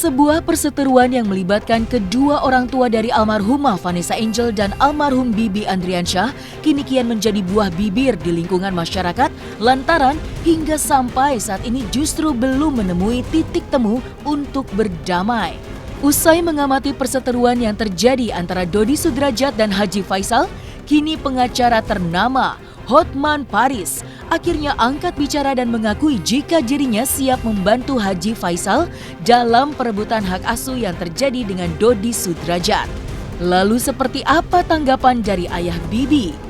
Sebuah perseteruan yang melibatkan kedua orang tua dari almarhumah Vanessa Angel dan almarhum Bibi Andriansyah kini kian menjadi buah bibir di lingkungan masyarakat lantaran hingga sampai saat ini justru belum menemui titik temu untuk berdamai. Usai mengamati perseteruan yang terjadi antara Dodi Sudrajat dan Haji Faisal, kini pengacara ternama Hotman Paris akhirnya angkat bicara dan mengakui jika dirinya siap membantu Haji Faisal dalam perebutan hak asuh yang terjadi dengan Dodi Sudrajat. Lalu seperti apa tanggapan dari ayah Bibi?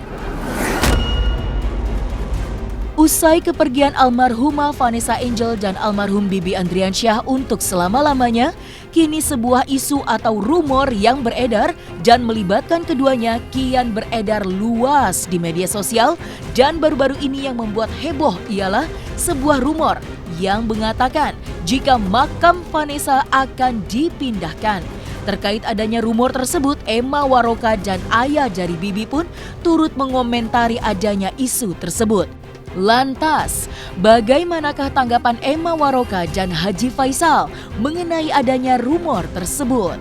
Usai kepergian almarhumah Vanessa Angel dan almarhum Bibi Andriansyah untuk selama-lamanya, kini sebuah isu atau rumor yang beredar dan melibatkan keduanya kian beredar luas di media sosial, dan baru-baru ini yang membuat heboh ialah sebuah rumor yang mengatakan jika makam Vanessa akan dipindahkan. Terkait adanya rumor tersebut, Emma Waroka dan ayah dari Bibi pun turut mengomentari adanya isu tersebut. Lantas, bagaimanakah tanggapan Emma Waroka dan Haji Faisal mengenai adanya rumor tersebut?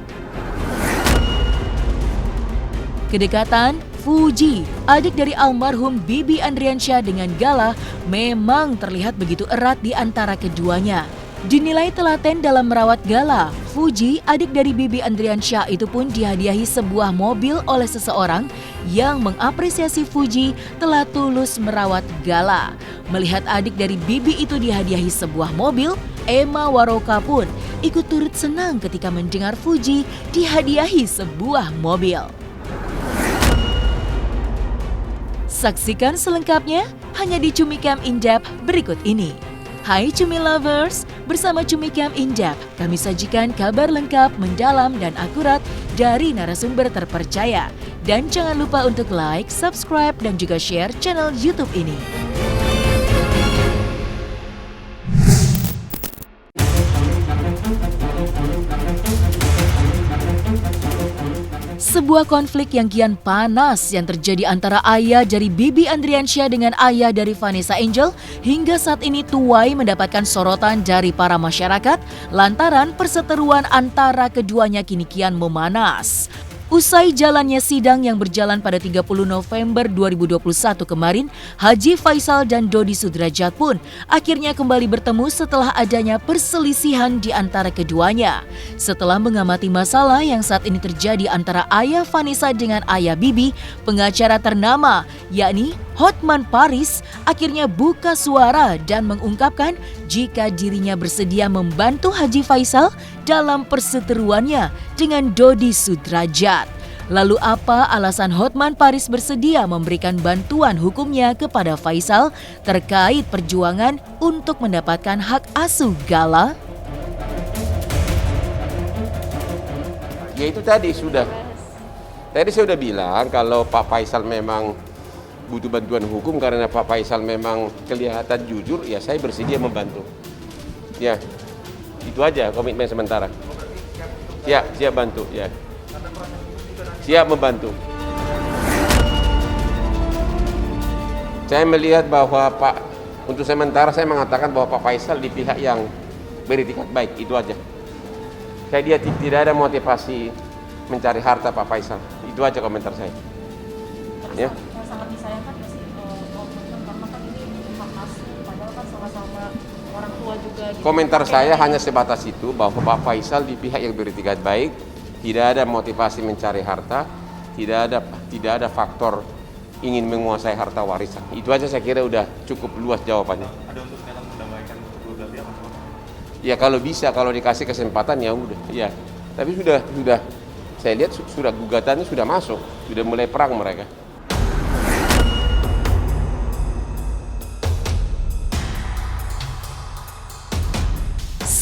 Kedekatan Fuji, adik dari almarhum Bibi Andriansyah dengan Gala, memang terlihat begitu erat di antara keduanya. Dinilai telaten dalam merawat Gala, Fuji, adik dari Bibi Andriansyah itu pun dihadiahi sebuah mobil oleh seseorang yang mengapresiasi Fuji telah tulus merawat Gala. Melihat adik dari Bibi itu dihadiahi sebuah mobil, Emma Waroka pun ikut turut senang ketika mendengar Fuji dihadiahi sebuah mobil. Saksikan selengkapnya hanya di Cumi Camp In-Depth berikut ini. Hai Cumi Lovers, bersama Cumi Camp In-Depth, kami sajikan kabar lengkap, mendalam, dan akurat dari narasumber terpercaya. Dan jangan lupa untuk like, subscribe, dan juga share channel YouTube ini. Sebuah konflik yang kian panas yang terjadi antara ayah dari Bibi Andriansyah dengan ayah dari Vanessa Angel hingga saat ini tuai mendapatkan sorotan dari para masyarakat lantaran perseteruan antara keduanya kini kian memanas. Usai jalannya sidang yang berjalan pada 30 November 2021 kemarin, Haji Faisal dan Dodi Sudrajat pun akhirnya kembali bertemu setelah adanya perselisihan di antara keduanya. Setelah mengamati masalah yang saat ini terjadi antara ayah Vanessa dengan ayah Bibi, pengacara ternama yakni Hotman Paris akhirnya buka suara dan mengungkapkan jika dirinya bersedia membantu Haji Faisal dalam perseteruannya dengan Dodi Sudrajat. Lalu apa alasan Hotman Paris bersedia memberikan bantuan hukumnya kepada Faisal terkait perjuangan untuk mendapatkan hak asuh Gala? Ya itu tadi saya sudah bilang kalau Pak Faisal memang butuh bantuan hukum karena Pak Faisal memang kelihatan jujur, ya saya bersedia membantu. Ya, itu aja komitmen sementara. Siap bantu, ya. Siap membantu. Saya melihat bahwa untuk sementara saya mengatakan bahwa Pak Faisal di pihak yang beretikat baik, itu aja. Saya lihat tidak ada motivasi mencari harta Pak Faisal. Itu aja komentar saya. Ya. Sangat disayangkan sih karena kan ini hak asuh, padahal kan sama-sama orang tua juga. Gitu. Komentar saya hanya sebatas itu, bahwa Pak Faisal di pihak yang beretikat baik, tidak ada motivasi mencari harta, tidak ada faktor ingin menguasai harta warisan. Itu aja saya kira udah cukup luas jawabannya. Ada untuk dalam mendamaikan untuk berarti apa? Ya kalau bisa, kalau dikasih kesempatan ya udah. Ya, tapi sudah saya lihat sudah gugatannya sudah masuk, sudah mulai perang mereka.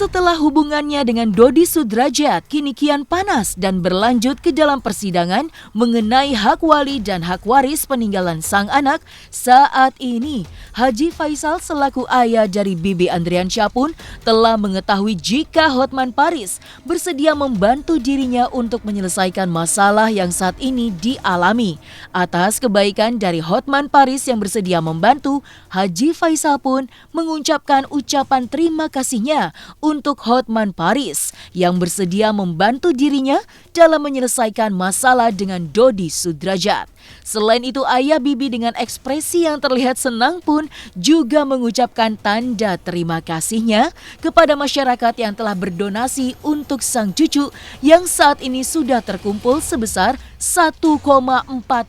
Setelah hubungannya dengan Dodi Sudrajat kini kian panas dan berlanjut ke dalam persidangan mengenai hak wali dan hak waris peninggalan sang anak, saat ini Haji Faisal selaku ayah dari Bibi Andriansyah pun telah mengetahui jika Hotman Paris bersedia membantu dirinya untuk menyelesaikan masalah yang saat ini dialami. Atas kebaikan dari Hotman Paris yang bersedia membantu, Haji Faisal pun mengucapkan ucapan terima kasihnya untuk Hotman Paris yang bersedia membantu dirinya dalam menyelesaikan masalah dengan Dodi Sudrajat. Selain itu, ayah Bibi dengan ekspresi yang terlihat senang pun juga mengucapkan tanda terima kasihnya kepada masyarakat yang telah berdonasi untuk sang cucu yang saat ini sudah terkumpul sebesar 1,4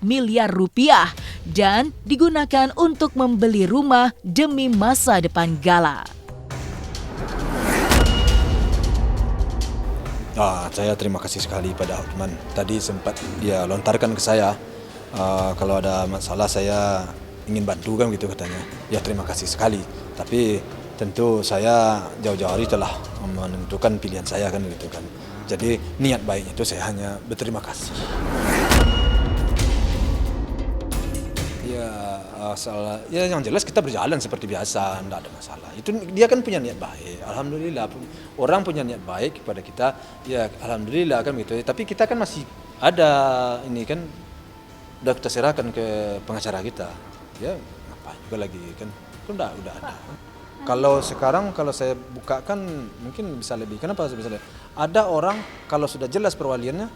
miliar rupiah dan digunakan untuk membeli rumah demi masa depan Gala. Saya terima kasih sekali pada Hotman. Tadi sempat dia lontarkan ke saya, kalau ada masalah saya ingin bantu kan gitu katanya. Ya terima kasih sekali. Tapi tentu saya jauh-jauh hari telah menentukan pilihan saya kan gitu kan. Jadi niat baik itu saya hanya berterima kasih. Ya yang jelas kita berjalan seperti biasa, tidak ada masalah. Itu dia kan punya niat baik. Alhamdulillah orang punya niat baik kepada kita. Ya alhamdulillah kan gitu. Tapi kita kan masih ada ini kan udah kita serahkan ke pengacara kita. Ya apa juga lagi kan. Itu udah ada. Kalau sekarang kalau saya bukakan mungkin bisa lebih. Kenapa bisa lebih? Ada orang kalau sudah jelas perwaliannya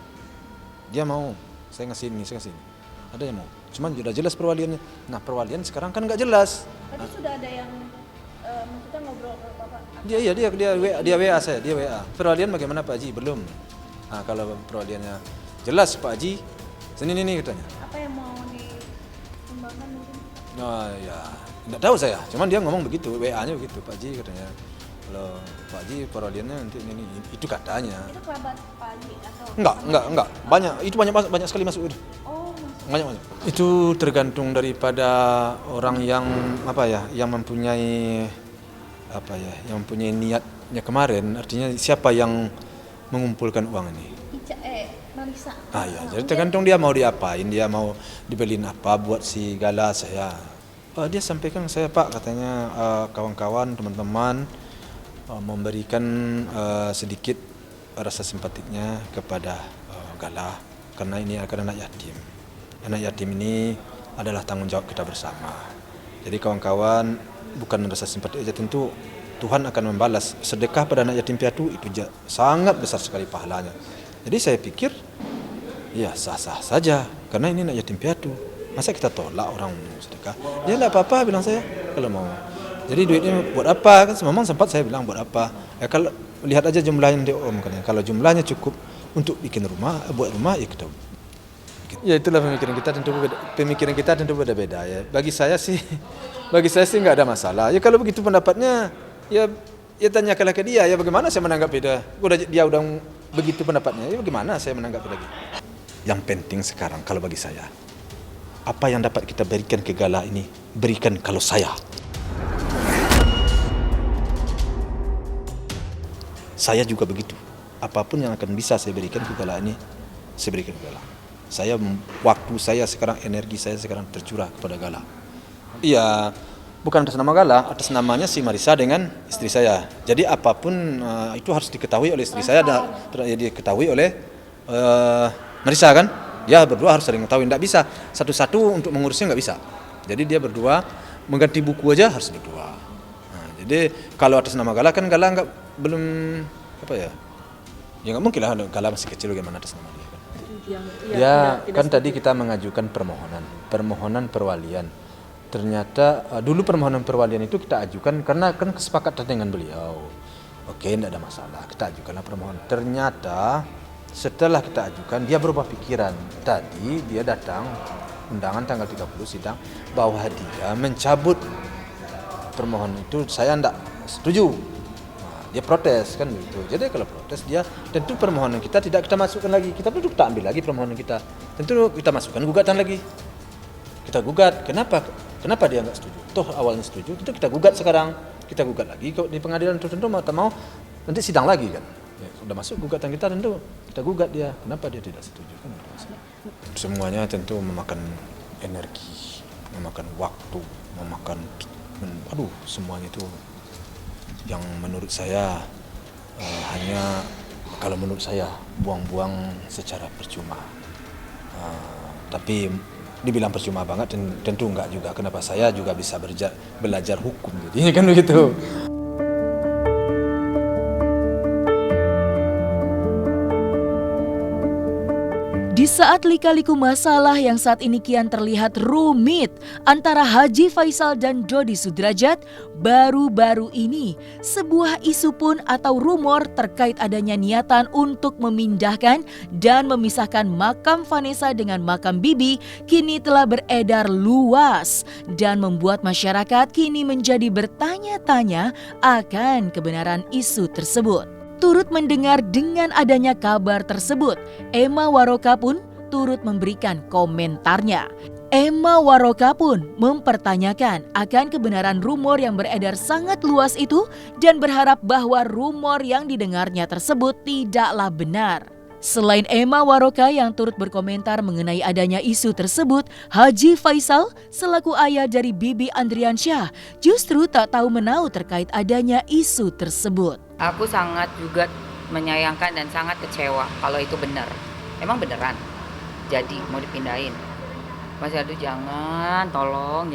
dia mau saya ngasih ini, saya ngasih ini. Ada yang mau. Cuman sudah jelas perwaliannya. Nah perwalian sekarang kan nggak jelas. Tapi sudah ada yang maksudnya ngobrol ke Bapak? Dia WA saya, dia WA. Perwalian bagaimana Pak Haji? Belum. Nah kalau perwaliannya jelas Pak Haji, Senin ini katanya. Apa yang mau dikembangkan mungkin? Nah ya, nggak tahu saya. Cuman dia ngomong begitu, WA-nya begitu Pak Haji katanya. Kalau Pak Haji perwaliannya nanti ini itu katanya. Itu kerabat Pak Haji atau? Enggak. Banyak. Itu banyak sekali masuk itu. Banyak. Itu tergantung daripada orang yang yang mempunyai yang mempunyai niatnya kemarin. Artinya siapa yang mengumpulkan uang ini? Marisa. Ya, jadi tergantung dia mau diapain, dia mau dibeliin apa buat si Gala saya. Dia sampaikan saya Pak katanya kawan-kawan teman-teman memberikan sedikit rasa simpatiknya kepada Gala karena ini akan anak yatim. Anak yatim ini adalah tanggung jawab kita bersama. Jadi kawan-kawan bukan rasa simpati saja, tentu Tuhan akan membalas sedekah pada anak yatim piatu itu sangat besar sekali pahalanya. Jadi saya pikir ya sah-sah saja karena ini anak yatim piatu. Masa kita tolak orang sedekah? Dia tidak apa-apa bilang saya kalau mau. Jadi duitnya buat apa? Kan memang sempat saya bilang buat apa? Ya kalau lihat aja jumlahnya nanti katanya. Kalau jumlahnya cukup untuk bikin rumah, buat rumah ya kita. Ya itulah pemikiran kita tentu beda-beda ya. Bagi saya sih nggak ada masalah. Ya kalau begitu pendapatnya ya tanyakanlah ke dia. Ya bagaimana saya menanggapi dia? Dia udah begitu pendapatnya. Ya bagaimana saya menanggapi lagi? Yang penting sekarang kalau bagi saya apa yang dapat kita berikan ke Gala ini berikan kalau saya. Saya juga begitu. Apapun yang akan bisa saya berikan ke Gala ini saya berikan ke Gala. Waktu saya sekarang, energi saya sekarang tercurah kepada Gala. Iya, bukan atas nama Gala, atas namanya si Marisa dengan istri saya. Jadi apapun itu harus diketahui oleh istri saya dan diketahui oleh Marisa kan. Ya berdua harus saling mengetahui, tidak bisa satu-satu untuk mengurusnya nggak bisa. Jadi dia berdua mengganti buku aja harus berdua. Nah, jadi kalau atas nama Gala kan Gala belum ya nggak mungkin lah Gala masih kecil bagaimana atas nama dia. Ya kan tadi kita mengajukan permohonan perwalian. Ternyata dulu permohonan perwalian itu kita ajukan karena kan kesepakatan dengan beliau. Oke, tidak ada masalah, kita ajukanlah permohonan. Ternyata setelah kita ajukan dia berubah pikiran. Tadi dia datang undangan tanggal 30 sidang bahwa dia mencabut permohonan itu, saya tidak setuju. Dia protes kan gitu. Jadi kalau protes dia tentu permohonan kita tidak kita masukkan lagi. Kita ambil lagi permohonan kita. Tentu kita masukkan gugatan lagi. Kita gugat. Kenapa dia nggak setuju? Toh awalnya setuju. Tentu kita gugat sekarang. Kita gugat lagi di pengadilan tentu mau nanti sidang lagi kan. Ya, sudah masuk gugatan kita tentu kita gugat dia. Kenapa dia tidak setuju kan? Semuanya tentu memakan energi, memakan waktu, semuanya itu yang menurut saya hanya kalau menurut saya buang-buang secara percuma. Tapi dibilang percuma banget tentu enggak juga. Kenapa saya juga bisa belajar hukum jadi kan begitu. Di saat lika-liku masalah yang saat ini kian terlihat rumit antara Haji Faisal dan Dodi Sudrajat, baru-baru ini sebuah isu pun atau rumor terkait adanya niatan untuk memindahkan dan memisahkan makam Vanessa dengan makam Bibi kini telah beredar luas dan membuat masyarakat kini menjadi bertanya-tanya akan kebenaran isu tersebut. Turut mendengar dengan adanya kabar tersebut, Emma Waroka pun turut memberikan komentarnya. Emma Waroka pun mempertanyakan akan kebenaran rumor yang beredar sangat luas itu dan berharap bahwa rumor yang didengarnya tersebut tidaklah benar. Selain Emma Waroka yang turut berkomentar mengenai adanya isu tersebut, Haji Faisal selaku ayah dari Bibi Andriansyah justru tak tahu menau terkait adanya isu tersebut. Aku sangat juga menyayangkan dan sangat kecewa kalau itu benar. Emang beneran jadi mau dipindahin. Mas Yadu jangan, tolong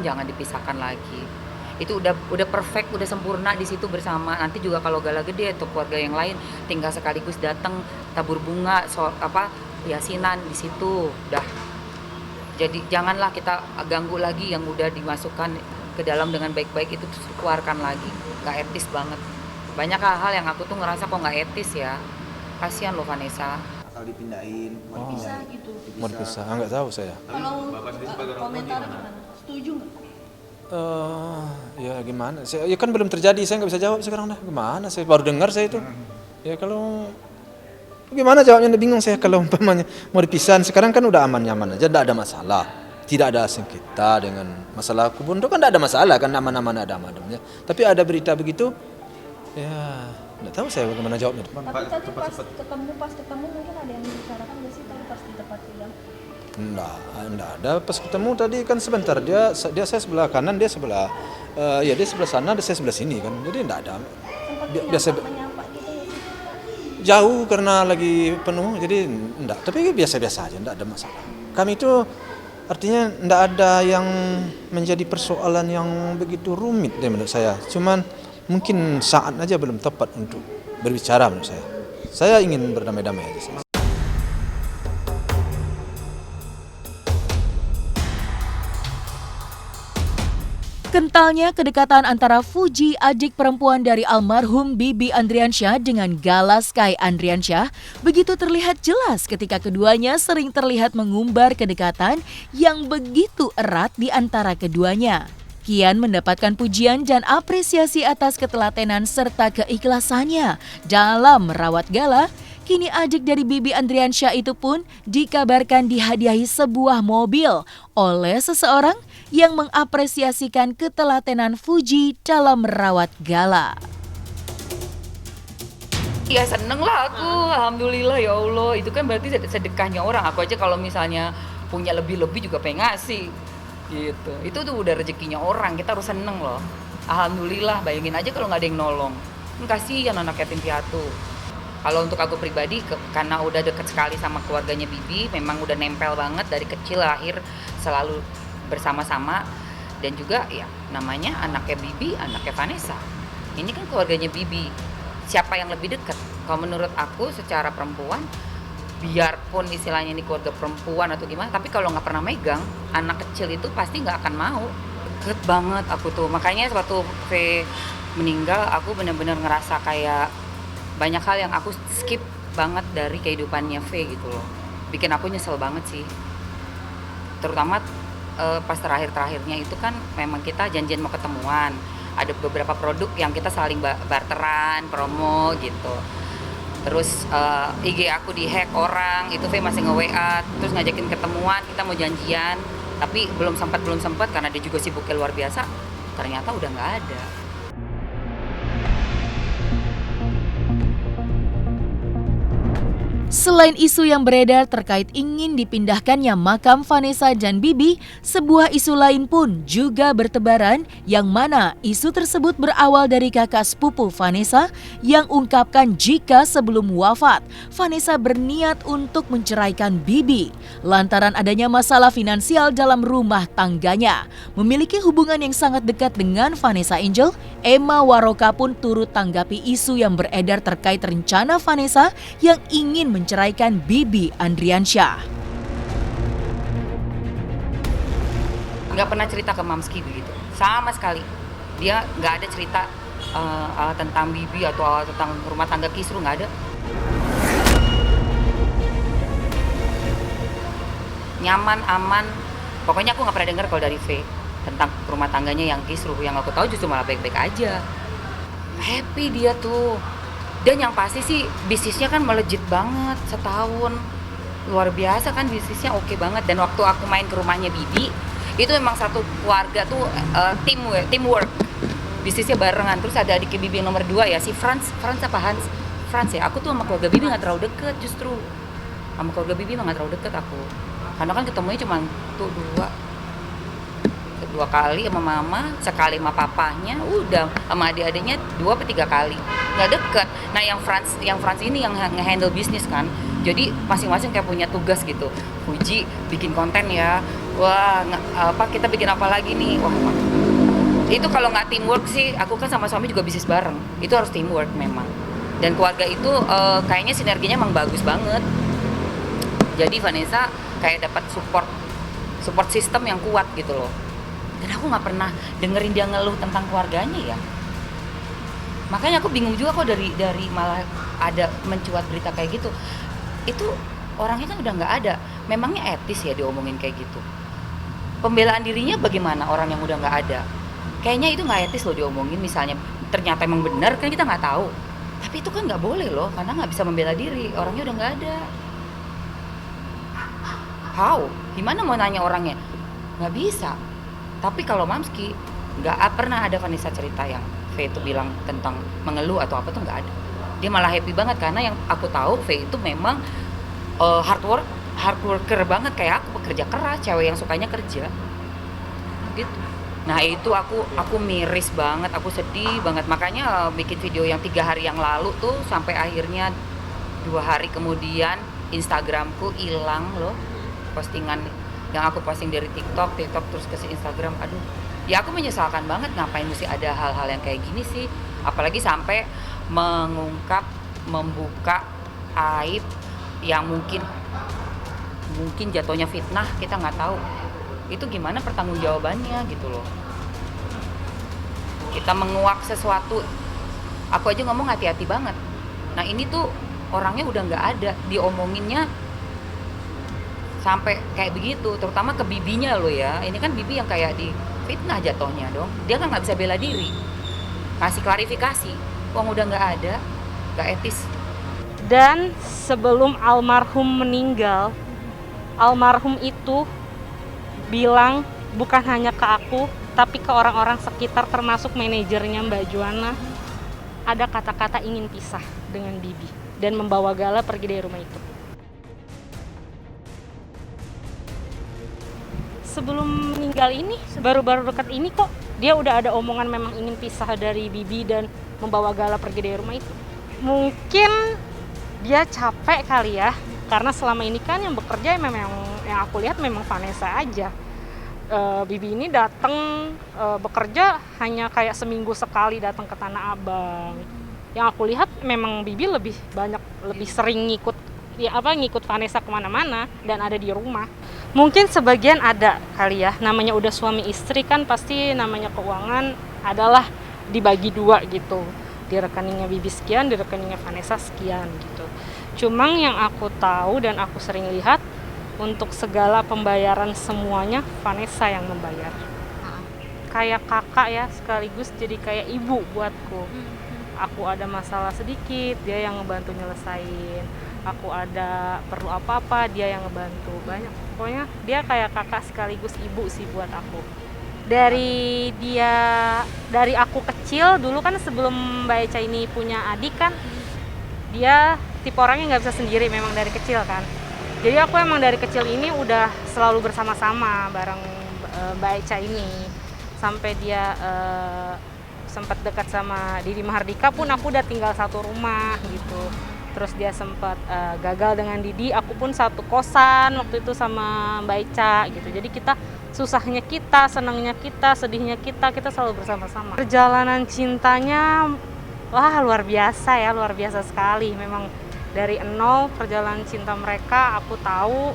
jangan dipisahkan lagi. Itu udah perfect, udah sempurna di situ bersama. Nanti juga kalau gala gede atau keluarga yang lain tinggal sekaligus datang tabur bunga, yasinan di situ. Udah. Jadi janganlah kita ganggu lagi yang udah dimasukkan ke dalam dengan baik-baik, itu keluarkan lagi. Gak etis banget. Banyak hal-hal yang aku tuh ngerasa kok gak etis ya. Kasihan loh Vanessa. Asal dipindahin, mau Bisa dipindahin. gitu. Mau dipisah, nggak tahu saya. Kalau Bapak sendiri sebagai orang tua komentar gimana? gimana? Setuju nggak? Ya gimana? Ya kan belum terjadi, saya nggak bisa jawab sekarang dah. Gimana? Saya baru dengar saya itu. Ya kalau gimana jawabnya? Bingung saya kalau umpamanya mau dipisah. Sekarang kan udah aman-nyaman aja, tidak ada masalah. Tidak ada sengketa dengan masalah kubur itu kan tidak ada masalah kan, aman-aman ada aman-amannya. Tapi ada berita begitu, ya nggak tahu saya bagaimana jawabnya. Tapi tadi pas ketemu mungkin ada yang dibicarakan nggak sih tadi pas di tempat bilang? Enggak ada. Pas ketemu tadi kan sebentar dia saya sebelah kanan, dia sebelah dia sebelah sana, saya sebelah sini kan. Jadi enggak ada. Sempat menyapa gitu ya sih? Jauh karena lagi penuh, jadi enggak. Tapi biasa-biasa aja, enggak ada masalah. Kami itu artinya enggak ada yang menjadi persoalan yang begitu rumit deh menurut saya. Cuman mungkin saat aja belum tepat untuk berbicara menurut saya. Saya ingin berdamai-damai aja. Kentalnya kedekatan antara Fuji, adik perempuan dari almarhum Bibi Andriansyah dengan Gala Sky Andriansyah begitu terlihat jelas ketika keduanya sering terlihat mengumbar kedekatan yang begitu erat di antara keduanya. Kian mendapatkan pujian dan apresiasi atas ketelatenan serta keikhlasannya dalam merawat Gala. Kini adik dari Bibi Andriansyah itu pun dikabarkan dihadiahi sebuah mobil oleh seseorang yang mengapresiasikan ketelatenan Fuji dalam merawat Gala. Ya seneng lah aku, alhamdulillah ya Allah. Itu kan berarti sedekahnya orang. Aku aja kalau misalnya punya lebih-lebih juga pengen ngasih gitu. Itu tuh udah rezekinya orang, kita harus seneng loh. Alhamdulillah, bayangin aja kalau nggak ada yang nolong. Kasihan anak yatim piatu. Kalau untuk aku pribadi, karena udah deket sekali sama keluarganya Bibi, memang udah nempel banget dari kecil lahir selalu bersama-sama. Dan juga ya namanya anaknya Bibi, anaknya Vanessa. Ini kan keluarganya Bibi. Siapa yang lebih dekat? Kalau menurut aku secara perempuan, biarpun istilahnya ini keluarga perempuan atau gimana, tapi kalau nggak pernah megang, anak kecil itu pasti nggak akan mau. Deket banget aku tuh. Makanya waktu V meninggal, aku benar-benar ngerasa kayak banyak hal yang aku skip banget dari kehidupannya V gitu loh. Bikin aku nyesel banget sih. Terutama pas terakhir-terakhirnya itu kan memang kita janjian mau ketemuan. Ada beberapa produk yang kita saling barteran, promo gitu. Terus IG aku dihack orang, itu V masih nge-WA, terus ngajakin ketemuan, kita mau janjian. Tapi belum sempat karena dia juga sibuknya luar biasa. Ternyata udah nggak ada. Selain isu yang beredar terkait ingin dipindahkannya makam Vanessa dan Bibi, sebuah isu lain pun juga bertebaran yang mana isu tersebut berawal dari kakak sepupu Vanessa yang ungkapkan jika sebelum wafat, Vanessa berniat untuk menceraikan Bibi lantaran adanya masalah finansial dalam rumah tangganya. Memiliki hubungan yang sangat dekat dengan Vanessa Angel, Emma Waroka pun turut tanggapi isu yang beredar terkait rencana Vanessa yang ingin menceraikan menceraikan Bibi Andriansyah. Nggak pernah cerita ke Mamski begitu, sama sekali. Dia nggak ada cerita tentang Bibi atau tentang rumah tangga kisruh, nggak ada. Nyaman, aman, pokoknya aku nggak pernah dengar kalau dari V tentang rumah tangganya yang kisruh. Yang aku tahu justru malah baik-baik aja. Happy dia tuh. Dan yang pasti sih bisnisnya kan melejit banget setahun. Luar biasa kan bisnisnya, oke banget. Dan waktu aku main ke rumahnya Bibi, itu memang satu keluarga tuh teamwork. Bisnisnya barengan. Terus ada adik Bibi yang nomor 2 ya, si Franz apa Hans? Franz ya. Aku tuh sama keluarga Bibi nggak terlalu deket justru. Sama keluarga Bibi nggak terlalu deket aku. Karena kan ketemunya cuma tuh dua kali sama mama, sekali sama papanya, udah sama adik-adiknya 2 atau 3 kali, nggak deket. Nah yang Franz ini yang nge-handle bisnis kan, jadi masing-masing kayak punya tugas gitu. Puji bikin konten ya, wah kita bikin apa lagi nih, wah itu kalau nggak teamwork sih, aku kan sama suami juga bisnis bareng, itu harus teamwork memang. Dan keluarga itu kayaknya sinerginya emang bagus banget. Jadi Vanessa kayak dapat support system yang kuat gitu loh. Dan aku nggak pernah dengerin dia ngeluh tentang keluarganya ya. Makanya aku bingung juga kok dari malah ada mencuat berita kayak gitu. Itu orangnya kan udah nggak ada. Memangnya etis ya diomongin kayak gitu? Pembelaan dirinya bagaimana orang yang udah nggak ada? Kayaknya itu nggak etis loh diomongin. Misalnya ternyata emang benar kan kita nggak tahu. Tapi itu kan nggak boleh loh, karena nggak bisa membela diri. Orangnya udah nggak ada. How? Gimana mau nanya orangnya? Nggak bisa. Tapi kalau Mamski, nggak pernah ada Vanessa cerita yang V itu bilang tentang mengeluh atau apa tuh nggak ada. Dia malah happy banget karena yang aku tahu V itu memang hard worker banget, kayak aku, pekerja keras, cewek yang sukanya kerja. Gitu. Nah itu aku miris banget, aku sedih banget. Makanya bikin video yang 3 hari yang lalu tuh sampai akhirnya 2 hari kemudian Instagramku hilang loh. Postingan yang aku posting dari TikTok terus ke Instagram, aduh, ya aku menyesalkan banget ngapain mesti ada hal-hal yang kayak gini sih, apalagi sampai membuka aib yang mungkin jatuhnya fitnah, kita nggak tahu itu gimana pertanggungjawabannya gitu loh. Kita menguak sesuatu, aku aja ngomong hati-hati banget. Nah ini tuh orangnya udah nggak ada, diomonginnya sampai kayak begitu, terutama ke bibinya lo ya. Ini kan Bibi yang kayak di fitnah jatuhnya dong. Dia kan nggak bisa bela diri, kasih klarifikasi. Uang udah nggak ada, nggak etis. Dan sebelum almarhum meninggal, almarhum itu bilang bukan hanya ke aku, tapi ke orang-orang sekitar termasuk manajernya Mbak Juana. Ada kata-kata ingin pisah dengan Bibi dan membawa Gala pergi dari rumah itu. Sebelum meninggal ini, baru-baru dekat ini kok, dia udah ada omongan memang ingin pisah dari Bibi dan membawa Gala pergi dari rumah itu. Mungkin dia capek kali ya, karena selama ini kan yang bekerja memang yang aku lihat memang Vanessa aja. Bibi ini datang bekerja hanya kayak seminggu sekali datang ke Tanah Abang. Yang aku lihat memang Bibi lebih sering ngikut Vanessa kemana-mana dan ada di rumah. Mungkin sebagian ada kali ya, namanya udah suami istri kan pasti namanya keuangan adalah dibagi 2 gitu. Di rekeningnya Bibi sekian, di rekeningnya Vanessa sekian gitu. Cuma yang aku tahu dan aku sering lihat, untuk segala pembayaran semuanya Vanessa yang membayar. Kayak kakak ya, sekaligus jadi kayak ibu buatku. Aku ada masalah sedikit, dia yang ngebantu nyelesain. Aku ada perlu apa-apa, dia yang ngebantu. Banyak, pokoknya dia kayak kakak sekaligus ibu sih buat aku. Dari aku kecil, dulu kan sebelum Mbak Eca ini punya adik kan, dia tipe orangnya nggak bisa sendiri memang dari kecil kan. Jadi aku emang dari kecil ini udah selalu bersama-sama bareng Mbak Eca ini. Sampai dia sempat dekat sama Didi Mahardika pun aku udah tinggal satu rumah gitu. Terus dia sempat gagal dengan Didi, aku pun satu kosan waktu itu sama Mbak Eca gitu. Jadi kita susahnya kita, senangnya kita, sedihnya kita selalu bersama-sama. Perjalanan cintanya wah luar biasa ya, luar biasa sekali. Memang Dari nol perjalanan cinta mereka aku tahu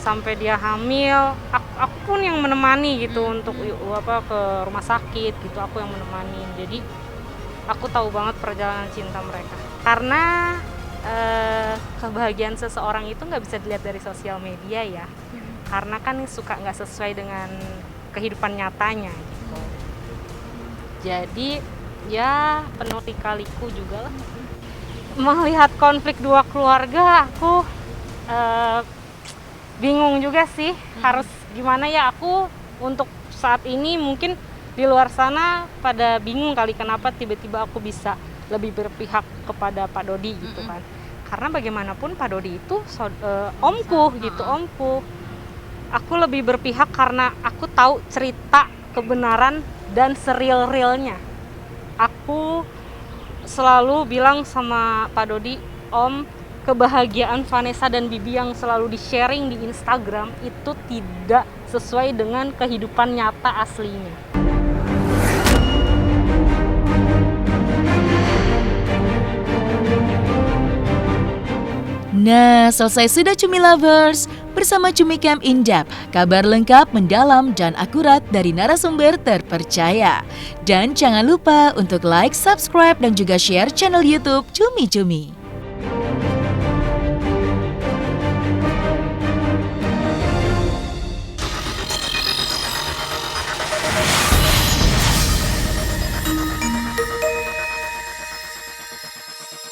sampai dia hamil, aku pun yang menemani gitu untuk ke rumah sakit gitu, aku yang menemani. Jadi aku tahu banget perjalanan cinta mereka. Karena kebahagiaan seseorang itu nggak bisa dilihat dari sosial media ya, karena kan suka nggak sesuai dengan kehidupan nyatanya gitu. Jadi ya penuh lika-liku juga lah. Melihat konflik dua keluarga, aku bingung juga sih harus gimana ya. Aku untuk saat ini mungkin di luar sana pada bingung kali kenapa tiba-tiba aku bisa lebih berpihak kepada Pak Dodi gitu kan. Karena bagaimanapun Pak Dodi itu omku gitu, omku. Aku lebih berpihak karena aku tahu cerita kebenaran dan seril-realnya. Aku selalu bilang sama Pak Dodi, Om, kebahagiaan Vanessa dan Bibi yang selalu di-sharing di Instagram itu tidak sesuai dengan kehidupan nyata aslinya. Nah, selesai sudah Cumi Lovers. Bersama Cumi Camp In-Depth, kabar lengkap, mendalam, dan akurat dari narasumber terpercaya. Dan jangan lupa untuk like, subscribe, dan juga share channel YouTube Cumi Cumi.